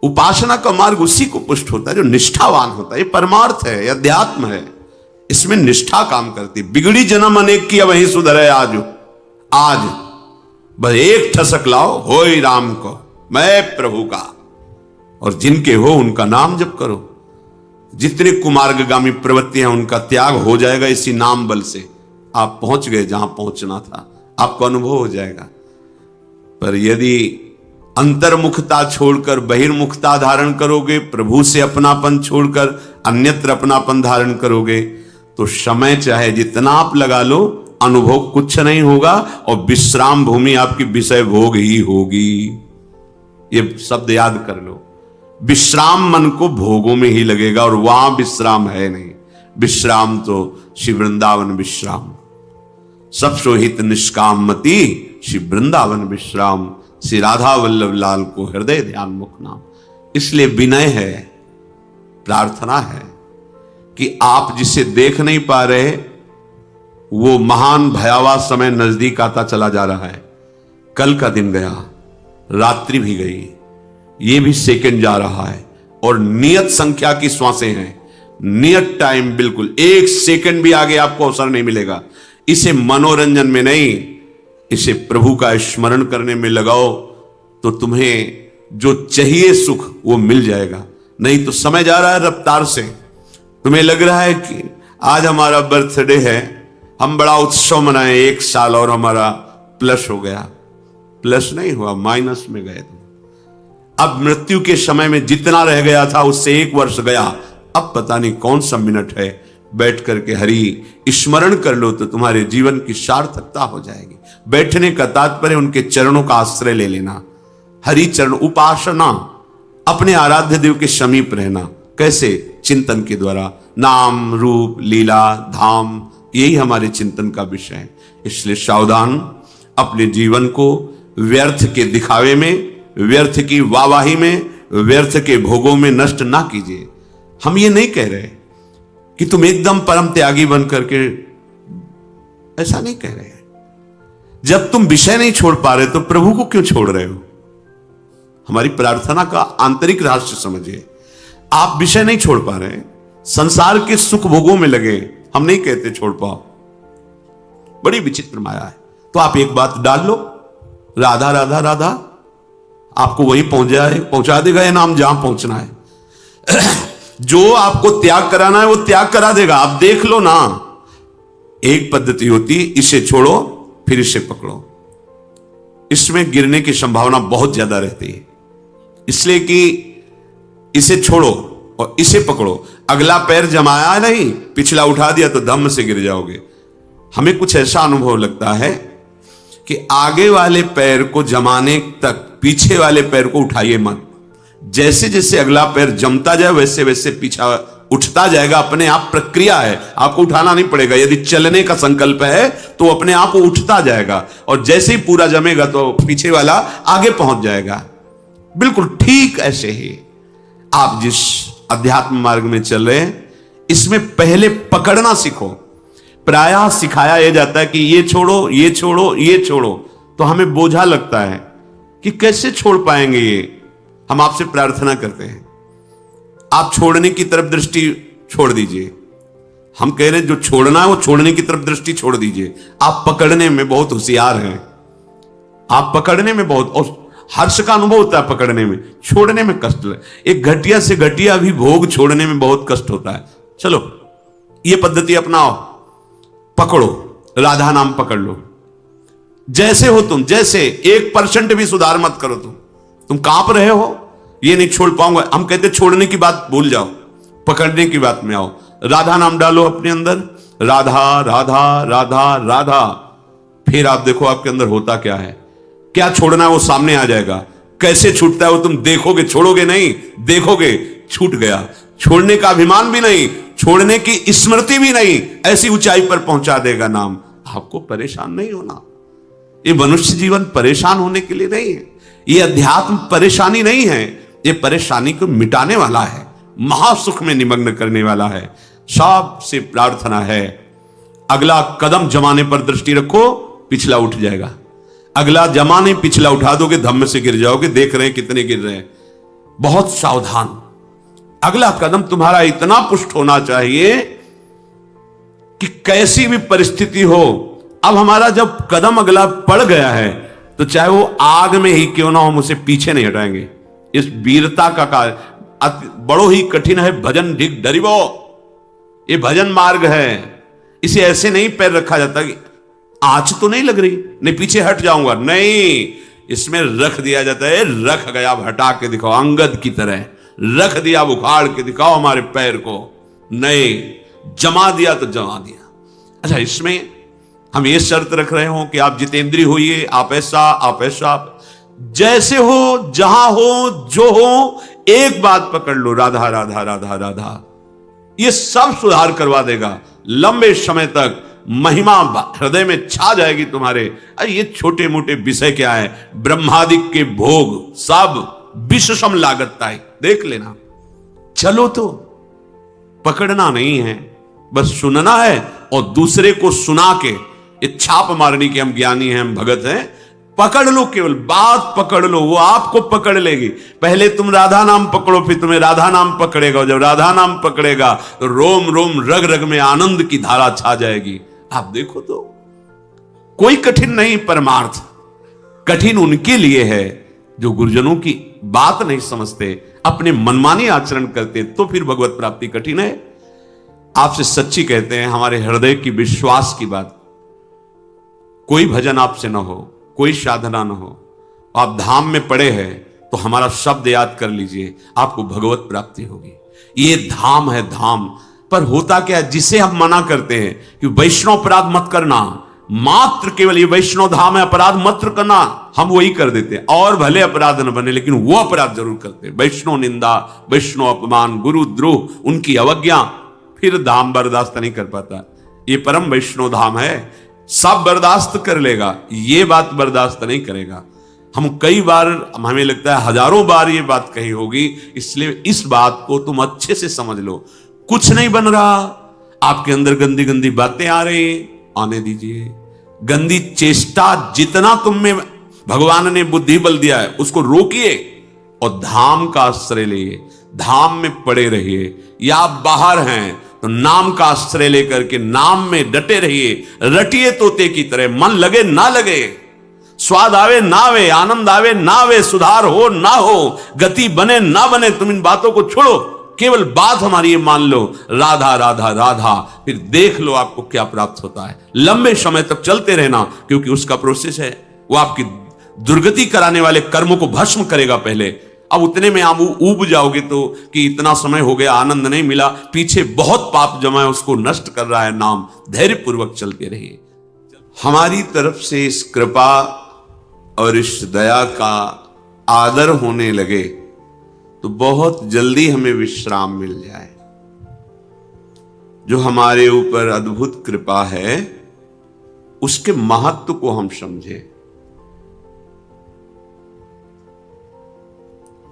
उपासना का मार्ग उसी को पुष्ट होता है जो निष्ठावान होता है। ये परमार्थ है, ये अध्यात्म है, इसमें निष्ठा काम करती। बिगड़ी जन्म अनेक की वही सुधरे आज, आज बस एक ठसक लाओ होई राम को, मैं प्रभु का, और जिनके हो उनका नाम जप करो। जितने कुमार्गगामी प्रवृत्ति हैं उनका त्याग हो जाएगा इसी नाम बल से। आप पहुंच गए जहां पहुंचना था, आपको अनुभव हो जाएगा। पर यदि अंतर्मुखता छोड़कर बहिर्मुखता धारण करोगे, प्रभु से अपनापन छोड़कर अन्यत्र अपनापन धारण करोगे, तो समय चाहे जितना आप लगा लो, अनुभव कुछ नहीं होगा और विश्राम भूमि आपकी विषय भोग ही होगी। ये शब्द याद कर लो। विश्राम मन को भोगों में ही लगेगा और वहां विश्राम है नहीं। विश्राम तो श्री वृंदावन विश्राम, सब सोहित निष्काम मति श्री वृंदावन विश्राम। श्री राधा वल्लभ लाल को हृदय ध्यान मुख नाम। इसलिए विनय है, प्रार्थना है कि आप जिसे देख नहीं पा रहे, वो महान भयावह समय नजदीक आता चला जा रहा है। कल का दिन गया, रात्रि भी गई, ये भी सेकंड जा रहा है और नियत संख्या की श्वासें हैं, नियत टाइम। बिल्कुल एक सेकंड भी आगे आपको अवसर नहीं मिलेगा। इसे मनोरंजन में नहीं, इसे प्रभु का स्मरण करने में लगाओ, तो तुम्हें जो चाहिए सुख वो मिल जाएगा। नहीं तो समय जा रहा है रफ्तार से। तुम्हें लग रहा है कि आज हमारा बर्थडे है, हम बड़ा उत्सव मनाएं, 1 साल और हमारा प्लस हो गया। प्लस नहीं हुआ, माइनस में गए तुम। अब मृत्यु के समय में जितना रह गया था उससे 1 वर्ष गया। अब पता नहीं कौन सा मिनट है। बैठ करके हरि स्मरण कर लो तो तुम्हारे जीवन की सार्थकता हो जाएगी। बैठने का तात्पर्य उनके चरणों का आश्रय ले लेना। हरि चरण उपासना, अपने आराध्य देव के समीप रहना। कैसे? चिंतन के द्वारा। नाम रूप लीला धाम, यही हमारे चिंतन का विषय है। इसलिए सावधान, अपने जीवन को व्यर्थ के दिखावे में, व्यर्थ की वाहवाही में, व्यर्थ के भोगों में नष्ट ना कीजिए। हम ये नहीं कह रहे कि तुम एकदम परम त्यागी बन करके, ऐसा नहीं कह रहे। जब तुम विषय नहीं छोड़ पा रहे तो प्रभु को क्यों छोड़ रहे हो? हमारी प्रार्थना का आंतरिक रहस्य समझिए। आप विषय नहीं छोड़ पा रहे, संसार के सुख भोगों में लगे। हम नहीं कहते छोड़ पाओ, बड़ी विचित्र माया है। तो आप एक बात डाल लो, राधा राधा राधा, आपको वहीं पहुंचा देगा ये नाम जहां पहुंचना है। जो आपको त्याग कराना है वो त्याग करा देगा। आप देख लो ना। एक पद्धति होती, इसे छोड़ो फिर इसे पकड़ो। इसमें गिरने की संभावना बहुत ज्यादा रहती है, इसलिए कि इसे छोड़ो और इसे पकड़ो। अगला पैर जमाया नहीं, पिछला उठा दिया तो धम्म से गिर जाओगे। हमें कुछ ऐसा अनुभव लगता है कि आगे वाले पैर को जमाने तक पीछे वाले पैर को उठाइए मत। जैसे जैसे अगला पैर जमता जाए वैसे वैसे पीछा उठता जाएगा। अपने आप प्रक्रिया है, आपको उठाना नहीं पड़ेगा। यदि चलने का संकल्प है तो अपने आप उठता जाएगा, और जैसे ही पूरा जमेगा तो पीछे वाला आगे पहुंच जाएगा। बिल्कुल ठीक ऐसे ही आप जिस अध्यात्म मार्ग में चल रहे हैं, इसमें पहले पकड़ना सीखो। प्रायः सिखाया यह जाता है कि ये छोड़ो, ये छोड़ो, ये छोड़ो, तो हमें बोझा लगता है कि कैसे छोड़ पाएंगे ये। हम आपसे प्रार्थना करते हैं, आप छोड़ने की तरफ दृष्टि छोड़ दीजिए। हम कह रहे हैं जो छोड़ना है वो छोड़ने की तरफ दृष्टि छोड़ दीजिए। आप पकड़ने में बहुत होशियार हैं, आप पकड़ने में बहुत, और हर्ष का अनुभव होता है पकड़ने में, छोड़ने में कष्ट है। एक घटिया से घटिया भी भोग छोड़ने में बहुत कष्ट होता है। चलो ये पद्धति अपनाओ, पकड़ो, राधा नाम पकड़ लो। जैसे हो तुम, जैसे 1% भी सुधार मत करो। तुम कांप रहे हो, ये नहीं छोड़ पाऊंगा। हम कहते छोड़ने की बात भूल जाओ, पकड़ने की बात में आओ। राधा नाम डालो अपने अंदर, राधा राधा राधा राधा। फिर आप देखो आपके अंदर होता क्या है। क्या छोड़ना है वो सामने आ जाएगा। कैसे छूटता है वो तुम देखोगे, छोड़ोगे नहीं, देखोगे छूट गया। छोड़ने का अभिमान भी नहीं, छोड़ने की स्मृति भी नहीं, ऐसी ऊंचाई पर पहुंचा देगा नाम। आपको परेशान नहीं होना। ये मनुष्य जीवन परेशान होने के लिए नहीं है। ये अध्यात्म परेशानी नहीं है, ये परेशानी को मिटाने वाला है, महासुख में निमग्न करने वाला है। सबसे प्रार्थना है, अगला कदम जमाने पर दृष्टि रखो, पिछला उठ जाएगा। अगला जमाने पिछला उठा दोगे, धम्म से गिर जाओगे। देख रहे हैं कितने गिर रहे हैं। बहुत सावधान। अगला कदम तुम्हारा इतना पुष्ट होना चाहिए कि कैसी भी परिस्थिति हो, अब हमारा जब कदम अगला पड़ गया है तो चाहे वो आग में ही क्यों ना हो, मुझसे पीछे नहीं हटाएंगे। इस वीरता का कार्य बड़ो ही कठिन है। भजन ढिग डरिबो, ये भजन मार्ग है। इसे ऐसे नहीं पैर रखा जाता कि आंच तो नहीं लग रही, नहीं पीछे हट जाऊंगा, नहीं, इसमें रख दिया जाता है। रख गया, हटा के दिखाओ, अंगद की तरह रख दिया, उखाड़ के दिखाओ हमारे पैर को, नहीं जमा दिया तो जमा दिया। अच्छा, इसमें हम ये शर्त रख रहे हो कि आप जितेंद्रीय होइए, आप ऐसा, आप ऐसा, जैसे हो, जहां हो, जो हो, एक बात पकड़ लो, राधा राधा राधा राधा, ये सब सुधार करवा देगा। लंबे समय तक महिमा हृदय में छा जाएगी तुम्हारे। अरे ये छोटे मोटे विषय क्या है, ब्रह्मादिक के भोग सब विषम लागत है, देख लेना। चलो तो पकड़ना नहीं है, बस सुनना है और दूसरे को सुना के ये छाप मारनी कि हम ज्ञानी हैं, हम भगत हैं। पकड़ लो, केवल बात पकड़ लो, वो आपको पकड़ लेगी। पहले तुम राधा नाम पकड़ो, फिर तुम्हें राधा नाम पकड़ेगा। जब राधा नाम पकड़ेगा तो रोम रोम रग रग में आनंद की धारा छा जाएगी। आप देखो तो कोई कठिन नहीं परमार्थ, कठिन उनके लिए है जो गुरुजनों की बात नहीं समझते, अपने मनमानी आचरण करते, तो फिर भगवत प्राप्ति कठिन है। आपसे सच्ची कहते हैं, हमारे हृदय की विश्वास की बात, कोई भजन आपसे ना हो, कोई साधना ना हो, आप धाम में पड़े हैं तो हमारा शब्द याद कर लीजिए, आपको भगवत प्राप्ति होगी। ये धाम है, धाम। पर होता क्या है, जिसे हम मना करते हैं कि वैष्णव अपराध मत करना, मात्र केवल ये वैष्णव धाम है, अपराध मत करना, हम वही कर देते हैं। और भले अपराध न बने, लेकिन वो अपराध जरूर करते हैं। वैष्णव निंदा, वैष्णव अपमान, गुरु द्रोह, उनकी अवज्ञा, फिर धाम बर्दाश्त नहीं कर पाता। ये परम वैष्णव धाम है, सब बर्दाश्त कर लेगा, ये बात बर्दाश्त नहीं करेगा। हम कई बार, हमें लगता है हजारों बार ये बात कही होगी, इसलिए इस बात को तुम अच्छे से समझ लो। कुछ नहीं बन रहा, आपके अंदर गंदी गंदी बातें आ रही, आने दीजिए। गंदी चेष्टा जितना तुम में भगवान ने बुद्धि बल दिया है उसको रोकिए और धाम का आश्रय लिए, धाम में पड़े रहिए। या आप बाहर हैं तो नाम का आश्रय लेकर के नाम में डटे रहिए, रटिए तोते की तरह। मन लगे ना लगे, स्वाद आवे ना आवे, आनंद आवे ना आवे, सुधार हो ना हो, गति बने ना बने, तुम इन बातों को छोड़ो, केवल बात हमारी ये मान लो, राधा राधा राधा, फिर देख लो आपको क्या प्राप्त होता है। लंबे समय तक चलते रहना, क्योंकि उसका प्रोसेस है, वो आपकी दुर्गति कराने वाले कर्मों को भस्म करेगा पहले। अब उतने में आप ऊब जाओगे तो कि इतना समय हो गया, आनंद नहीं मिला, पीछे बहुत पाप जमा है, उसको नष्ट कर रहा है नाम। धैर्य पूर्वक चलते रहिए। हमारी तरफ से इस कृपा और इस दया का आदर होने लगे तो बहुत जल्दी हमें विश्राम मिल जाए। जो हमारे ऊपर अद्भुत कृपा है उसके महत्व को हम समझें।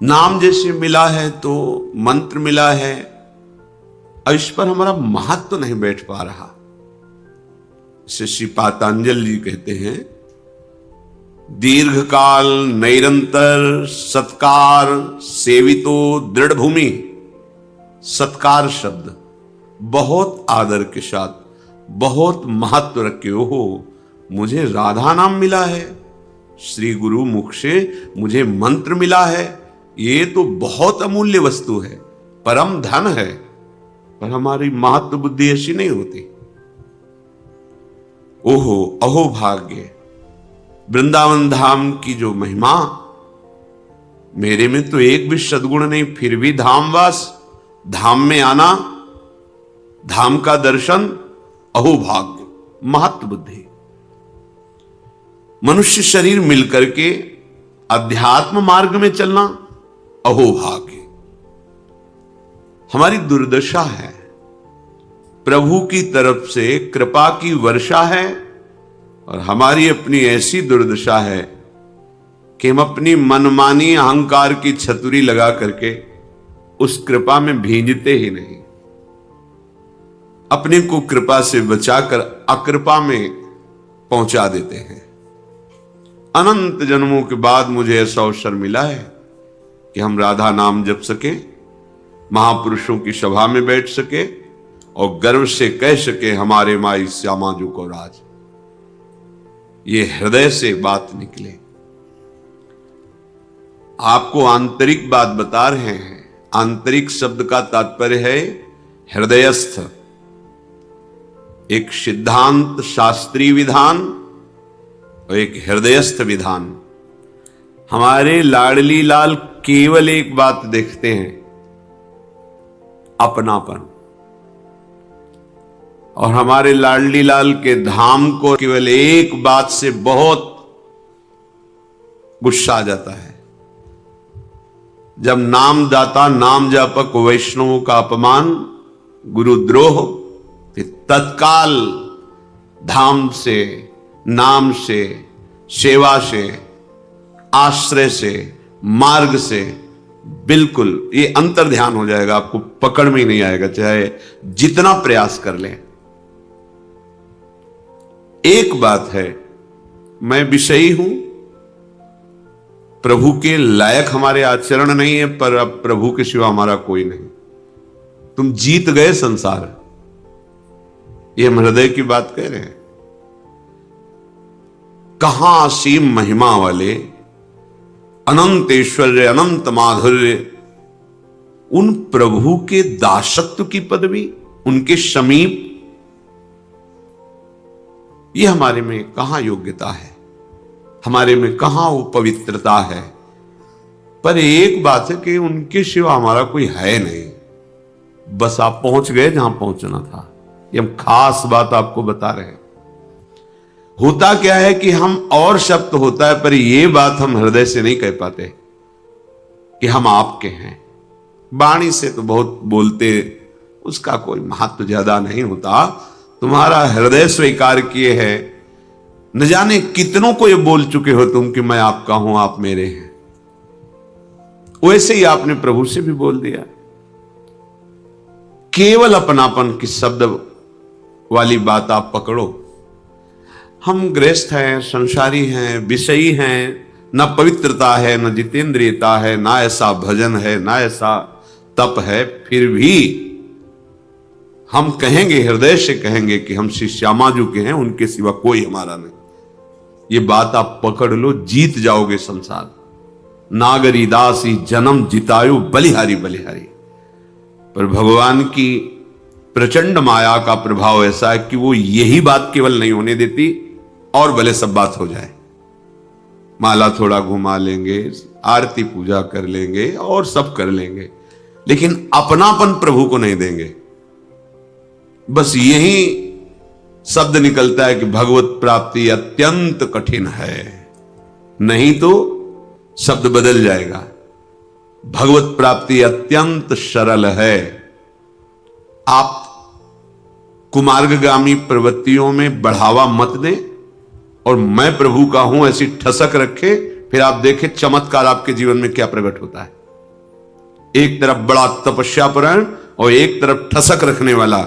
नाम जैसे मिला है तो मंत्र मिला है, और इस पर हमारा महत्व नहीं बैठ पा रहा। इसे श्री पातंजलि जी कहते हैं, दीर्घकाल निरंतर सत्कार सेवितो दृढ़ भूमि। सत्कार शब्द बहुत आदर के साथ, बहुत महत्व रखे हो। मुझे राधा नाम मिला है, श्री गुरु मुख से मुझे मंत्र मिला है, ये तो बहुत अमूल्य वस्तु है, परम धन है। पर हमारी महत्व बुद्धि ऐसी नहीं होती। ओहो अहो भाग्य, वृंदावन धाम की जो महिमा, मेरे में तो एक भी सद्गुण नहीं, फिर भी धामवास, धाम में आना, धाम का दर्शन, अहो भाग्य, महत्व बुद्धि। मनुष्य शरीर मिलकर के अध्यात्म मार्ग में चलना, अहो भाग्य। हमारी दुर्दशा है, प्रभु की तरफ से कृपा की वर्षा है, और हमारी अपनी ऐसी दुर्दशा है कि हम अपनी मनमानी अहंकार की छतुरी लगा करके उस कृपा में भींजते ही नहीं। अपने को कृपा से बचाकर अकृपा में पहुंचा देते हैं। अनंत जन्मों के बाद मुझे ऐसा अवसर मिला है कि हम राधा नाम जप सके, महापुरुषों की सभा में बैठ सके और गर्व से कह सके हमारे माई श्यामा जो को राज। ये हृदय से बात निकले। आपको आंतरिक बात बता रहे हैं। आंतरिक शब्द का तात्पर्य है हृदयस्थ। एक सिद्धांत शास्त्रीय विधान और एक हृदयस्थ विधान। हमारे लाडली लाल केवल एक बात देखते हैं, अपनापन। और हमारे लाडली लाल के धाम को केवल एक बात से बहुत गुस्सा आ जाता है, जब नामदाता नाम जापक वैष्णवों का अपमान, गुरुद्रोह, फिर तत्काल धाम से, नाम से, सेवा से, आश्रय से, मार्ग से बिल्कुल ये अंतर ध्यान हो जाएगा। आपको पकड़ में ही नहीं आएगा, चाहे जितना प्रयास कर लें। एक बात है, मैं विषयी हूं, प्रभु के लायक हमारे आचरण नहीं है, पर अब प्रभु के सिवा हमारा कोई नहीं। तुम जीत गए संसार, ये हम हृदय की बात कह रहे हैं। कहां असीम महिमा वाले, अनंत ऐश्वर्य, अनंत माधुर्य, उन प्रभु के दासत्व की पदवी, उनके समीप, ये हमारे में कहां योग्यता है, हमारे में कहां वो पवित्रता है। पर एक बात है कि उनके सिवा हमारा कोई है नहीं। बस आप पहुंच गए जहां पहुंचना था। ये हम खास बात आपको बता रहे हैं। होता क्या है कि हम और शब्द होता है, पर यह बात हम हृदय से नहीं कह पाते कि हम आपके हैं। वाणी से तो बहुत बोलते, उसका कोई महत्व ज्यादा नहीं होता। तुम्हारा हृदय स्वीकार किए है, न जाने कितनों को ये बोल चुके हो तुम कि मैं आपका हूं, आप मेरे हैं। वैसे ही आपने प्रभु से भी बोल दिया। केवल अपनापन की शब्द वाली बात आप पकड़ो। हम गृहस्थ हैं, संसारी हैं, विषयी हैं, न पवित्रता है, न जितेंद्रियता है, ना ऐसा भजन है, ना ऐसा तप है, फिर भी हम कहेंगे, हृदय से कहेंगे कि हम श्री श्यामा जी के हैं, उनके सिवा कोई हमारा नहीं। ये बात आप पकड़ लो, जीत जाओगे संसार। नागरी दासी जन्म जितायु बलिहारी बलिहारी। पर भगवान की प्रचंड माया का प्रभाव ऐसा है कि वो यही बात केवल नहीं होने देती, और भले सब बात हो जाए। माला थोड़ा घुमा लेंगे, आरती पूजा कर लेंगे और सब कर लेंगे, लेकिन अपनापन प्रभु को नहीं देंगे। बस यही शब्द निकलता है कि भगवत प्राप्ति अत्यंत कठिन है। नहीं तो शब्द बदल जाएगा। भगवत प्राप्ति अत्यंत सरल है। आप कुमार्गगामी प्रवृत्तियों में बढ़ावा मत दें और मैं प्रभु का हूं ऐसी ठसक रखे, फिर आप देखें चमत्कार आपके जीवन में क्या प्रकट होता है। एक तरफ बड़ा तपस्यापरायण और एक तरफ ठसक रखने वाला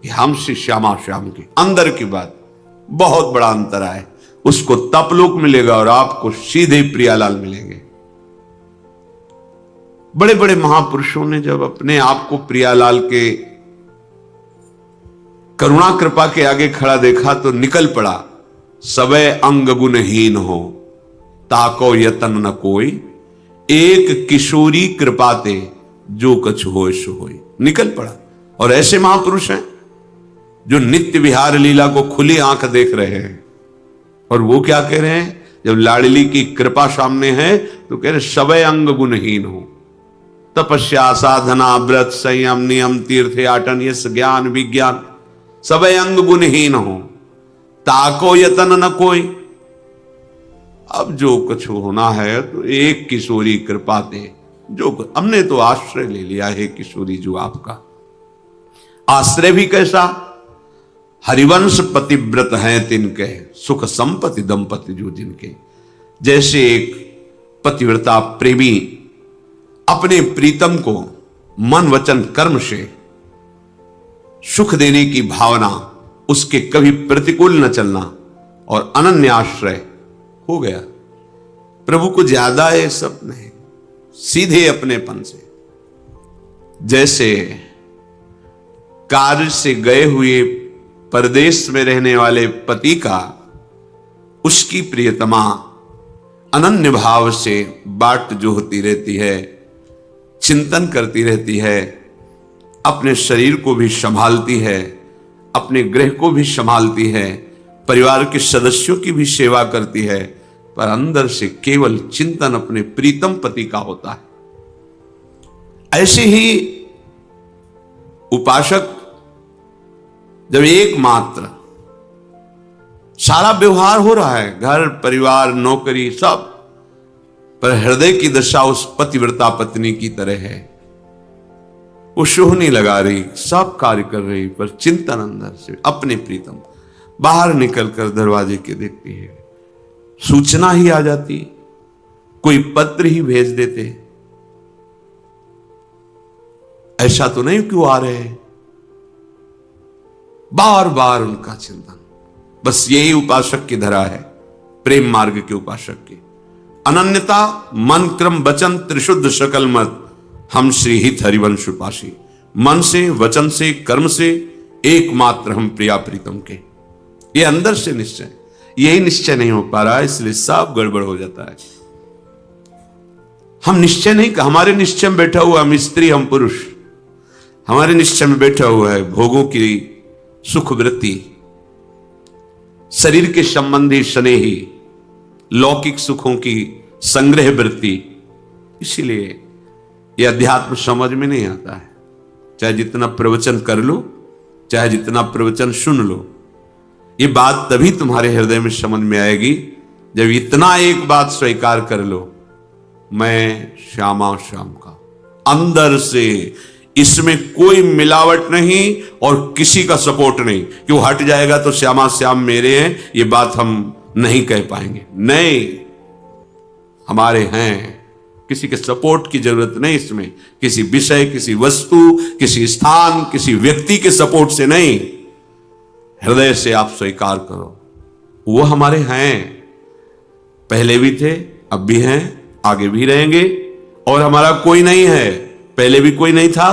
कि हम श्री श्यामा श्याम की। अंदर की बात बहुत बड़ा अंतर है। उसको तपलोक मिलेगा और आपको सीधे प्रियालाल मिलेंगे। बड़े बड़े महापुरुषों ने जब अपने आप को प्रियालाल के करुणा कृपा के आगे खड़ा देखा तो निकल पड़ा, सबे अंग गुणहीन हो, ताको यतन न कोई, एक किशोरी कृपाते जो कछु होय सो होय। निकल पड़ा। और ऐसे महापुरुष हैं जो नित्य विहार लीला को खुली आंख देख रहे हैं। और वो क्या कह रहे हैं, जब लाडली की कृपा सामने है तो कह रहे सबे अंग गुणहीन हो। तपस्या, साधना, व्रत, संयम, नियम, तीर्थ याटन, यश, ज्ञान, विज्ञान, सबे अंग गुणहीन हो, ताको यतन न कोई। अब जो कुछ होना है तो एक किशोरी कृपा दे। जो हमने तो आश्रय ले लिया है किशोरी जो आपका। आश्रय भी कैसा, हरिवंश पतिव्रत हैं तिनके, सुख संपत्ति दंपति जो जिनके। जैसे एक पतिव्रता प्रेमी अपने प्रीतम को मन वचन कर्म से सुख देने की भावना, उसके कभी प्रतिकूल न चलना और अनन्य आश्रय हो गया। प्रभु को ज्यादा है सब नहीं, सीधे अपनेपन से। जैसे कार्य से गए हुए परदेश में रहने वाले पति का उसकी प्रियतमा अनन्य भाव से बाट जो होती रहती है, चिंतन करती रहती है, अपने शरीर को भी संभालती है, अपने गृह को भी संभालती है, परिवार के सदस्यों की भी सेवा करती है, पर अंदर से केवल चिंतन अपने प्रीतम पति का होता है। ऐसे ही उपासक जब एकमात्र सारा व्यवहार हो रहा है, घर परिवार नौकरी सब, पर हृदय की दशा उस पतिव्रता पत्नी की तरह है। वो शोह नहीं लगा रही, सब कार्य कर रही, पर चिंतन अंदर से अपने प्रीतम। बाहर निकलकर दरवाजे के देखती है, सूचना ही आ जाती, कोई पत्र ही भेज देते, ऐसा तो नहीं क्यों आ रहे हैं। बार बार उनका चिंतन, बस यही उपासक की धरा है, प्रेम मार्ग के उपासक की। अनन्यता मन क्रम वचन त्रिशुद्ध सकल मत, हम श्री हित हरिवंश उपासी। मन से वचन से कर्म से एकमात्र हम प्रिया प्रीतम के, ये अंदर से निश्चय, यही निश्चय नहीं हो पा रहा है, इसलिए सब गड़बड़ हो जाता है। हम निश्चय नहीं, हमारे निश्चय में बैठा हुआ हम स्त्री हम पुरुष, हमारे निश्चय में बैठा हुआ है भोगों की सुख वृत्ति, शरीर के संबंधी स्नेही, लौकिक सुखों की संग्रह वृत्ति। इसीलिए यह अध्यात्म समझ में नहीं आता है, चाहे जितना प्रवचन कर लो, चाहे जितना प्रवचन सुन लो। ये बात तभी तुम्हारे हृदय में समझ में आएगी जब इतना एक बात स्वीकार कर लो, मैं श्यामा श्याम का, अंदर से। इसमें कोई मिलावट नहीं और किसी का सपोर्ट नहीं कि वो हट जाएगा तो श्यामा श्याम मेरे हैं, ये बात हम नहीं कह पाएंगे। नहीं, हमारे हैं, किसी के सपोर्ट की जरूरत नहीं इसमें, किसी विषय, किसी वस्तु, किसी स्थान, किसी व्यक्ति के सपोर्ट से नहीं, हृदय से आप स्वीकार करो, वो हमारे हैं, पहले भी थे, अब भी हैं, आगे भी रहेंगे। और हमारा कोई नहीं है, पहले भी कोई नहीं था,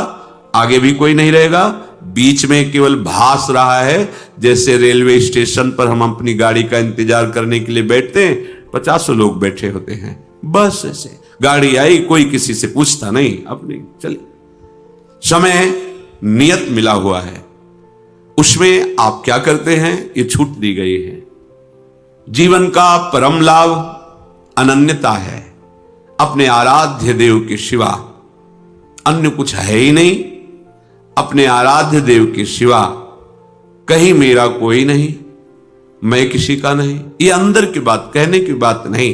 आगे भी कोई नहीं रहेगा, बीच में केवल भास रहा है। जैसे रेलवे स्टेशन पर हम अपनी गाड़ी का इंतजार करने के लिए बैठते हैं, 50 लोग बैठे होते हैं, बस ऐसे गाड़ी आई, कोई किसी से पूछता नहीं, अपनी चले। समय नियत मिला हुआ है, उसमें आप क्या करते हैं ये छूट दी गई है। जीवन का परम लाभ अनन्यता है, अपने आराध्य देव के सिवा अन्य कुछ है ही नहीं। अपने आराध्य देव के सिवा कहीं मेरा कोई नहीं, मैं किसी का नहीं, ये अंदर की बात, कहने की बात नहीं।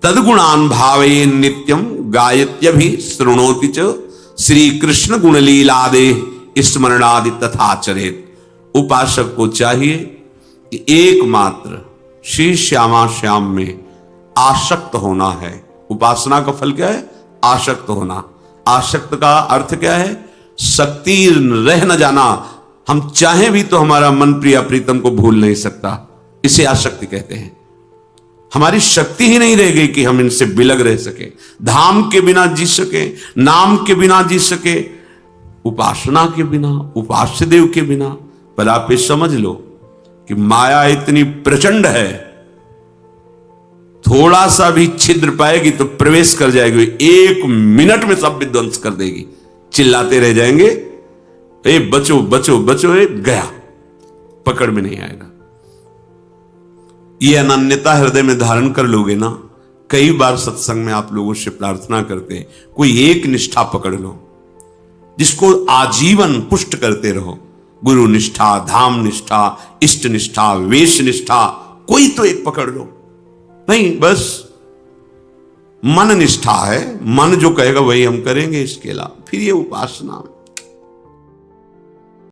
तदगुणान भावे नित्यम गायत्यभि शृणोति च, श्री कृष्ण गुण लीलादे स्मरणादि तथा चरेत। उपासक को चाहिए कि एकमात्र श्री श्यामा श्याम में आसक्त होना है। उपासना का फल क्या है? आसक्त होना। आसक्त का अर्थ क्या है? शक्ति रह न जाना। हम चाहें भी तो हमारा मन प्रिया प्रीतम को भूल नहीं सकता, इसे आसक्ति कहते हैं। हमारी शक्ति ही नहीं रह गई कि हम इनसे बिलग रह सके, धाम के बिना जी सके, नाम के बिना जी सके, उपासना के बिना, उपास्य देव के बिना। पर आप ये समझ लो कि माया इतनी प्रचंड है, थोड़ा सा भी छिद्र पाएगी तो प्रवेश कर जाएगी, 1 मिनट में सब विध्वंस कर देगी। चिल्लाते रह जाएंगे, ए बचो बचो बचो, ए गया, पकड़ में नहीं आएगा। ये अनन्यता हृदय में धारण कर लोगे ना, कई बार सत्संग में आप लोगों से प्रार्थना करते हैं, कोई एक निष्ठा पकड़ लो जिसको आजीवन पुष्ट करते रहो। गुरु निष्ठा, धाम निष्ठा, इष्ट निष्ठा, वेश निष्ठा, कोई तो एक पकड़ लो। नहीं, बस मन निष्ठा है, मन जो कहेगा वही हम करेंगे, इसके अलावा फिर ये उपासना